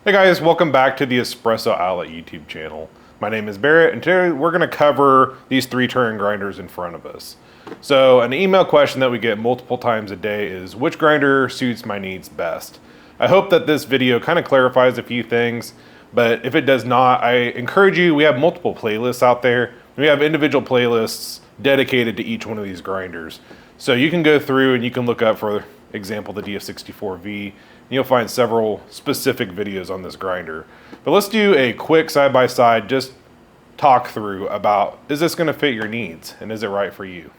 Hey guys, welcome back to the Espresso Outlet YouTube channel. My name is Barrett, and today we're going to cover these three Turin grinders in front of us. So an email question that we get multiple times a day is, which grinder suits my needs best? I hope that this video kind of clarifies a few things, but if it does not, I encourage you, we have multiple playlists out there. We have individual playlists dedicated to each one of these grinders. So you can go through and you can look up, for example, the DF64V, and you'll find several specific videos on this grinder. But let's do a quick side-by-side, just talk through about, is this gonna fit your needs and is it right for you?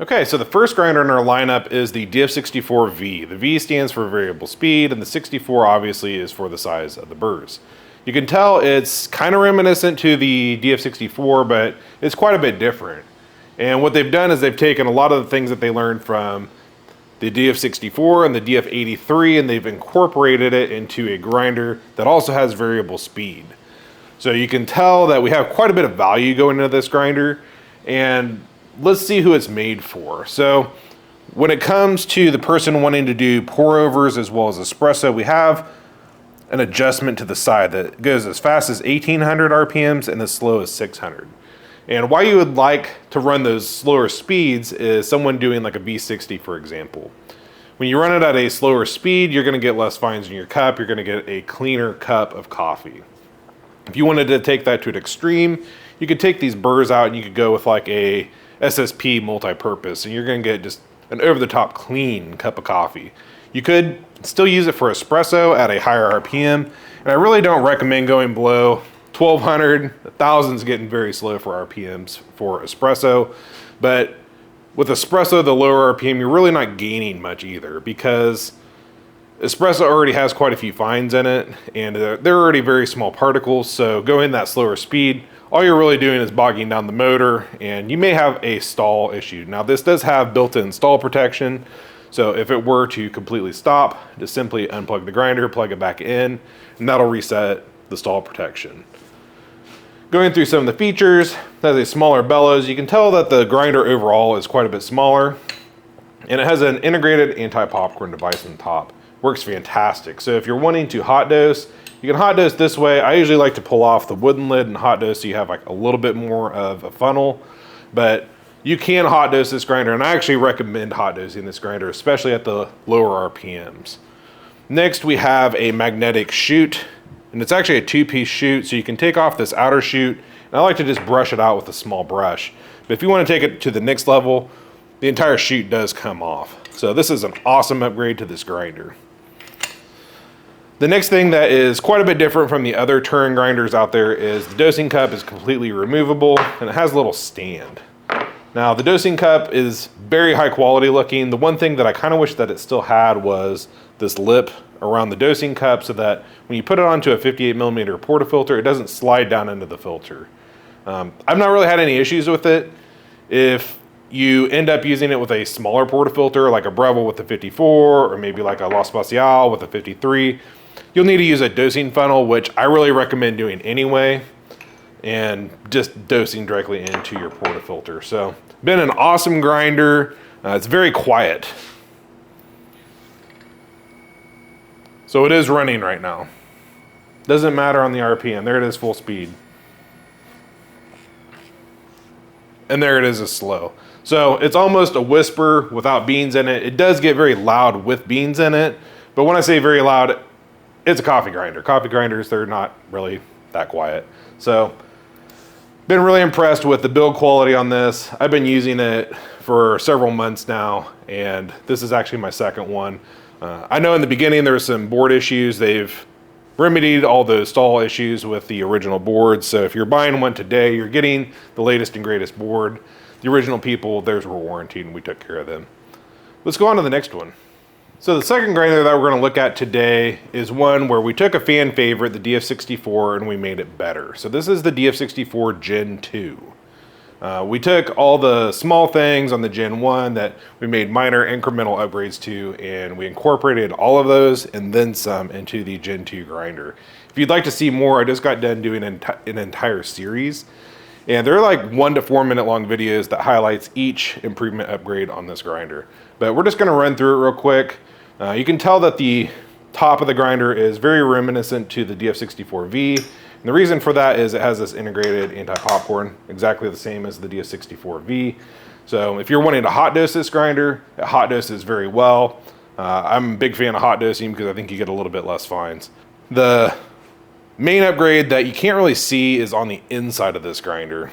Okay, so the first grinder in our lineup is the DF64V. The V stands for variable speed, and the 64 obviously is for the size of the burrs. You can tell it's kind of reminiscent to the DF64, but it's quite a bit different. And what they've done is they've taken a lot of the things that they learned from the DF64 and the DF83, and they've incorporated it into a grinder that also has variable speed. So you can tell that we have quite a bit of value going into this grinder, and let's see who it's made for. So when it comes to the person wanting to do pour overs as well as espresso, we have an adjustment to the side that goes as fast as 1800 RPMs and as slow as 600. And why you would like to run those slower speeds is someone doing like a V60, for example. When you run it at a slower speed, you're gonna get less fines in your cup, you're gonna get a cleaner cup of coffee. If you wanted to take that to an extreme, you could take these burrs out and you could go with like a SSP multi-purpose, and you're gonna get just an over-the-top clean cup of coffee. You could still use it for espresso at a higher RPM, and I really don't recommend going below 1200. 1000's getting very slow for RPMs for espresso, but with espresso, the lower RPM, you're really not gaining much either, because espresso already has quite a few fines in it, and they're already very small particles. So going that slower speed, all you're really doing is bogging down the motor, and you may have a stall issue. Now this does have built-in stall protection, so if it were to completely stop, just simply unplug the grinder, plug it back in, and that'll reset the stall protection. Going through some of the features, it has a smaller bellows. You can tell that the grinder overall is quite a bit smaller, and it has an integrated anti-popcorn device on the top. Works fantastic. So if you're wanting to hot dose, you can hot dose this way. I usually like to pull off the wooden lid and hot dose so you have like a little bit more of a funnel, but you can hot dose this grinder, and I actually recommend hot dosing this grinder, especially at the lower RPMs. Next, we have a magnetic chute. And it's actually a two-piece chute, so you can take off this outer chute, and I like to just brush it out with a small brush. But if you want to take it to the next level, the entire chute does come off. So this is an awesome upgrade to this grinder. The next thing that is quite a bit different from the other Turin grinders out there is the dosing cup is completely removable, and it has a little stand. Now the dosing cup is very high quality looking. The one thing that I kind of wish that it still had was this lip around the dosing cup, so that when you put it onto a 58mm portafilter, it doesn't slide down into the filter. I've not really had any issues with it. If you end up using it with a smaller portafilter, like a Breville with a 54, or maybe like a La Speciale with a 53, you'll need to use a dosing funnel, which I really recommend doing anyway, and just dosing directly into your portafilter. So, been an awesome grinder. It's very quiet. So it is running right now. Doesn't matter on the RPM. There it is, full speed. And there it is, a slow. So it's almost a whisper without beans in it. It does get very loud with beans in it. But when I say very loud, it's a coffee grinder. Coffee grinders, they're not really that quiet. So been really impressed with the build quality on this. I've been using it for several months now, and this is actually my second one. I know in the beginning there were some board issues. They've remedied all those stall issues with the original board. So if you're buying one today, you're getting the latest and greatest board. The original people, theirs were warranted and we took care of them. Let's go on to the next one. So the second grinder that we're going to look at today is one where we took a fan favorite, the DF64, and we made it better. So this is the DF64 Gen 2. We took all the small things on the Gen 1 that we made minor incremental upgrades to, and we incorporated all of those and then some into the Gen 2 grinder. If you'd like to see more, I just got done doing an entire series, and they're like 1 to 4 minute long videos that highlights each improvement upgrade on this grinder. But we're just going to run through it real quick. You can tell that the top of the grinder is very reminiscent to the DF64V. And the reason for that is it has this integrated anti-popcorn, exactly the same as the DF64V. So if you're wanting to hot dose this grinder, it hot doses very well. I'm a big fan of hot dosing because I think you get a little bit less fines. The main upgrade that you can't really see is on the inside of this grinder.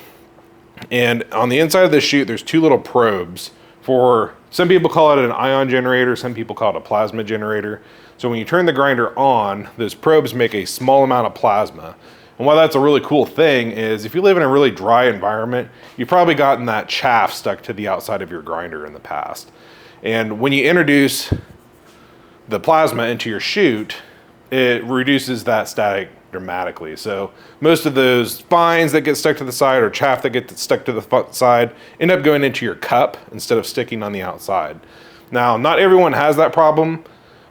And on the inside of this chute, there's two little probes for, some people call it an ion generator, some people call it a plasma generator. So when you turn the grinder on, those probes make a small amount of plasma. And why that's a really cool thing is if you live in a really dry environment, you've probably gotten that chaff stuck to the outside of your grinder in the past. And when you introduce the plasma into your chute, it reduces that static dramatically. So most of those fines that get stuck to the side or chaff that get stuck to the side end up going into your cup instead of sticking on the outside. Now, not everyone has that problem,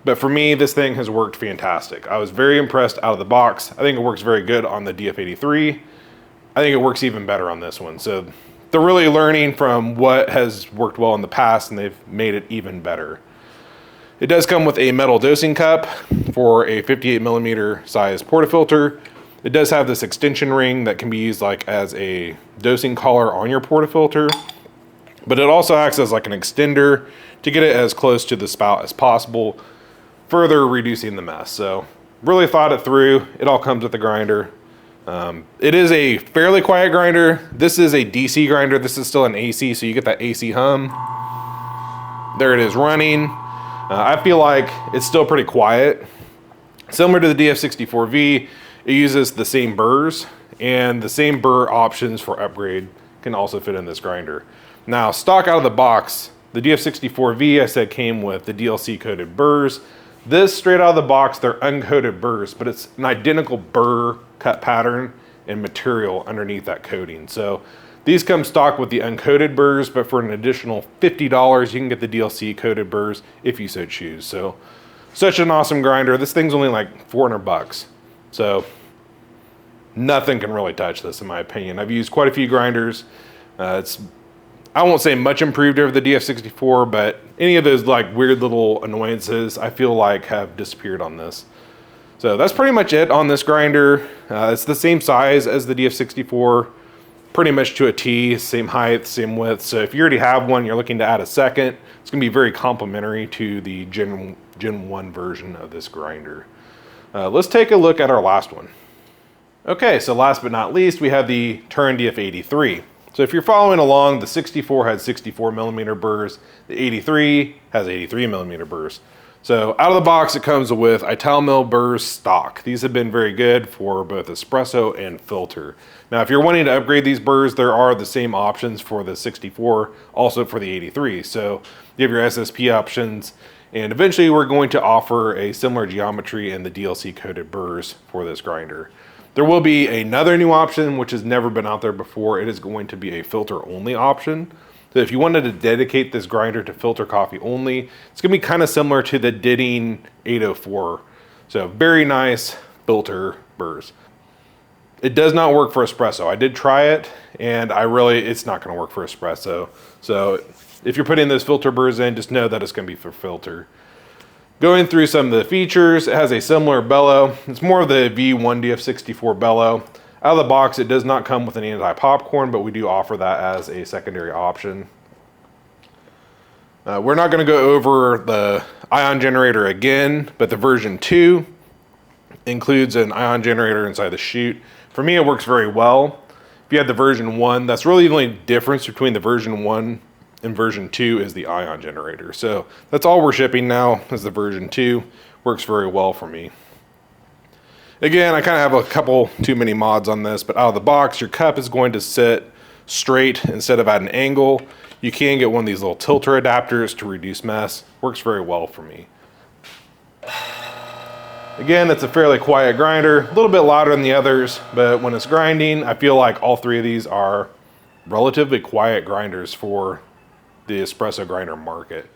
but for me, this thing has worked fantastic. I was very impressed out of the box. I think it works very good on the DF83. I think it works even better on this one. So they're really learning from what has worked well in the past, and they've made it even better. It does come with a metal dosing cup for a 58mm size portafilter. It does have this extension ring that can be used like as a dosing collar on your portafilter, but it also acts as like an extender to get it as close to the spout as possible, further reducing the mess. So really thought it through. It all comes with the grinder. It is a fairly quiet grinder. This is a DC grinder. This is still an AC, so you get that AC hum. There it is running. I feel like it's still pretty quiet. Similar to the DF64V, it uses the same burrs, and the same burr options for upgrade can also fit in this grinder. Now, stock out of the box, the DF64V I said came with the DLC coated burrs. This straight out of the box, they're uncoated burrs, but it's an identical burr cut pattern and material underneath that coating. So these come stock with the uncoated burrs, but for an additional $50, you can get the DLC coated burrs if you so choose. So such an awesome grinder. This thing's only like 400 bucks. So nothing can really touch this in my opinion. I've used quite a few grinders. I won't say much improved over the DF64, but any of those like weird little annoyances I feel like have disappeared on this. So that's pretty much it on this grinder. It's the same size as the DF64, pretty much to a T, same height, same width. So if you already have one, you're looking to add a second, it's gonna be very complementary to the Gen 1 version of this grinder. Let's take a look at our last one. Okay, so last but not least, we have the Turin DF83. So if you're following along, the 64 had 64mm burrs, the 83 has 83mm burrs. So out of the box, it comes with Italmill burrs stock. These have been very good for both espresso and filter. Now, if you're wanting to upgrade these burrs, there are the same options for the 64, also for the 83. So you have your SSP options, and eventually we're going to offer a similar geometry in the DLC coated burrs for this grinder. There will be another new option, which has never been out there before. It is going to be a filter only option. So if you wanted to dedicate this grinder to filter coffee only, it's gonna be kind of similar to the Ditting 804. So very nice filter burrs. It does not work for espresso. I did try it, and it's not gonna work for espresso. So if you're putting those filter burrs in, just know that it's gonna be for filter. Going through some of the features, it has a similar bellow. It's more of the V1 DF64 bellow. Out of the box, it does not come with an anti-popcorn, but we do offer that as a secondary option. We're not gonna go over the ion generator again, but the version 2 includes an ion generator inside the chute. For me, it works very well. If you had the version 1, that's really the only difference between the version 1 and version 2 is the ion generator. So that's all we're shipping now is the version 2. Works very well for me. Again, I kind of have a couple too many mods on this, but out of the box, your cup is going to sit straight instead of at an angle. You can get one of these little tilter adapters to reduce mess. Works very well for me. Again, it's a fairly quiet grinder, a little bit louder than the others, but when it's grinding, I feel like all three of these are relatively quiet grinders for the espresso grinder market.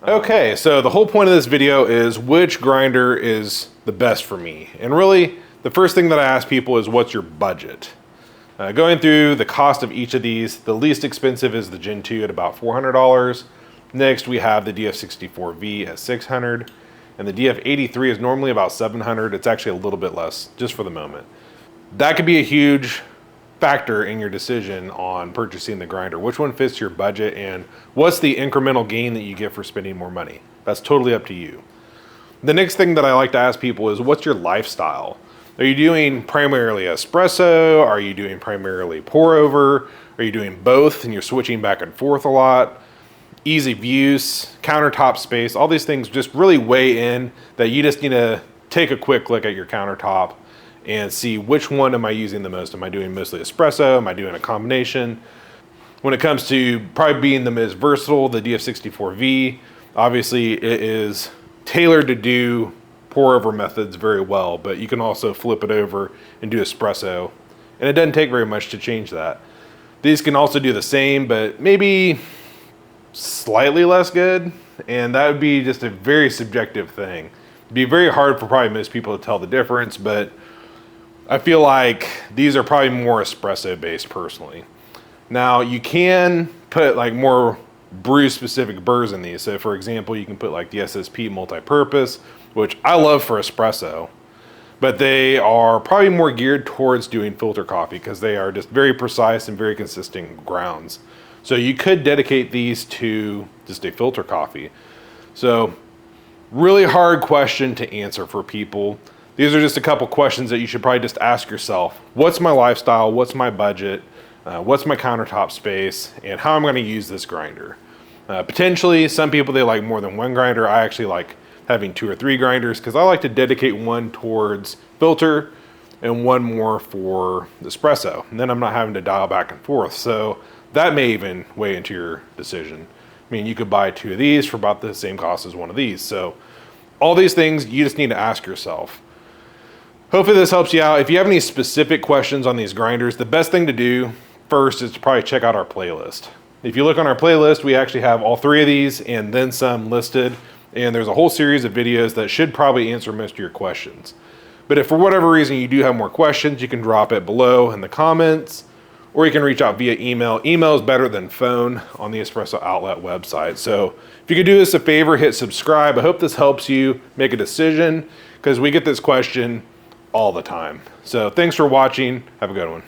Okay, so the whole point of this video is which grinder is the best for me. And really, the first thing that I ask people is what's your budget? Going through the cost of each of these, the least expensive is the Gen 2 at about $400. Next, we have the DF64V at $600. and the DF83 is normally about $700. It's actually a little bit less just for the moment. That could be a huge factor in your decision on purchasing the grinder. Which one fits your budget, and what's the incremental gain that you get for spending more money? That's totally up to you. The next thing that I like to ask people is, what's your lifestyle? Are you doing primarily espresso? Are you doing primarily pour over? Are you doing both and you're switching back and forth a lot? Ease of use, countertop space, all these things just really weigh in that you just need to take a quick look at your countertop and see which one am I using the most. Am I doing mostly espresso? Am I doing a combination? When it comes to probably being the most versatile, the DF64V, obviously it is tailored to do pour over methods very well, but you can also flip it over and do espresso, and it doesn't take very much to change that. These can also do the same, but maybe slightly less good, and that would be just a very subjective thing. It'd be very hard for probably most people to tell the difference, but I feel like these are probably more espresso based personally. Now you can put like more brew specific burrs in these. So for example, you can put like the SSP multi-purpose, which I love for espresso, but they are probably more geared towards doing filter coffee because they are just very precise and very consistent grounds. So you could dedicate these to just a filter coffee. So really hard question to answer for people. These are just a couple questions that you should probably just ask yourself. What's my lifestyle? What's my budget? What's my countertop space? And how I'm going to use this grinder? Potentially, some people, they like more than one grinder. I actually like having 2 or 3 grinders because I like to dedicate one towards filter and one more for espresso. And then I'm not having to dial back and forth. So that may even weigh into your decision. I mean, you could buy 2 of these for about the same cost as one of these. So all these things you just need to ask yourself. Hopefully this helps you out. If you have any specific questions on these grinders, the best thing to do first is to probably check out our playlist. If you look on our playlist, we actually have all 3 of these and then some listed, and there's a whole series of videos that should probably answer most of your questions. But if for whatever reason you do have more questions, you can drop it below in the comments, or you can reach out via email. Email is better than phone on the Espresso Outlet website. So if you could do us a favor, hit subscribe. I hope this helps you make a decision because we get this question all the time. So thanks for watching. Have a good one.